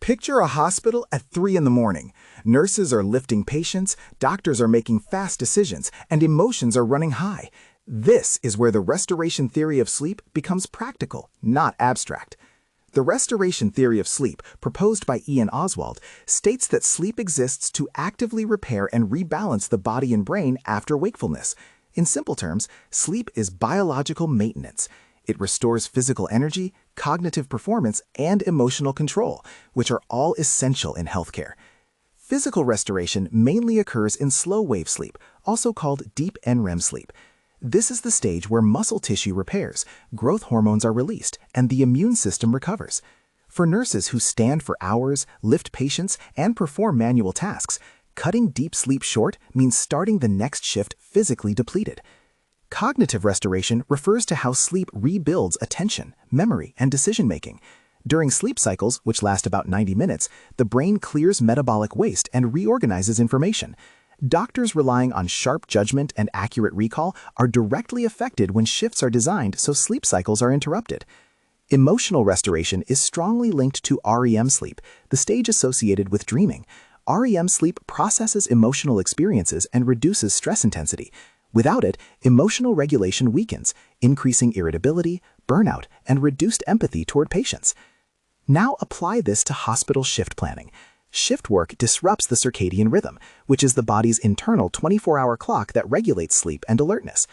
Picture a hospital at 3 in the morning. Nurses are lifting patients, doctors are making fast decisions, and emotions are running high. This is where the restoration theory of sleep becomes practical, not abstract. The restoration theory of sleep, proposed by Ian Oswald, states that sleep exists to actively repair and rebalance the body and brain after wakefulness. In simple terms, sleep is biological maintenance. It restores physical energy, cognitive performance, and emotional control, which are all essential in healthcare. Physical restoration mainly occurs in slow-wave sleep, also called deep NREM sleep. This is the stage where muscle tissue repairs, growth hormones are released, and the immune system recovers. For nurses who stand for hours, lift patients, and perform manual tasks, cutting deep sleep short means starting the next shift physically depleted. Cognitive restoration refers to how sleep rebuilds attention, memory, and decision-making. During sleep cycles, which last about 90 minutes, the brain clears metabolic waste and reorganizes information. Doctors relying on sharp judgment and accurate recall are directly affected when shifts are designed so sleep cycles are interrupted. Emotional restoration is strongly linked to REM sleep, the stage associated with dreaming. REM sleep processes emotional experiences and reduces stress intensity. Without it, emotional regulation weakens, increasing irritability, burnout, and reduced empathy toward patients. Now apply this to hospital shift planning. Shift work disrupts the circadian rhythm, which is the body's internal 24-hour clock that regulates sleep and alertness.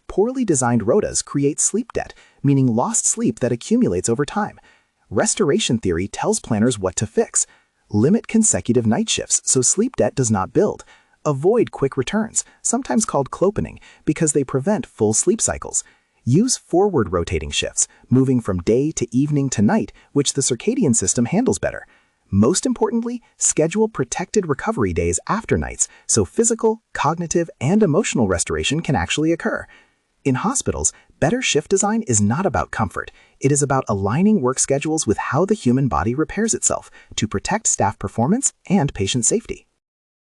Poorly designed rotas create sleep debt, meaning lost sleep that accumulates over time. Restoration theory tells planners what to fix. Limit consecutive night shifts so sleep debt does not build. Avoid quick returns, sometimes called clopening, because they prevent full sleep cycles. Use forward rotating shifts, moving from day to evening to night, which the circadian system handles better. Most importantly, schedule protected recovery days after nights so physical, cognitive, and emotional restoration can actually occur. In hospitals, better shift design is not about comfort. It is about aligning work schedules with how the human body repairs itself to protect staff performance and patient safety.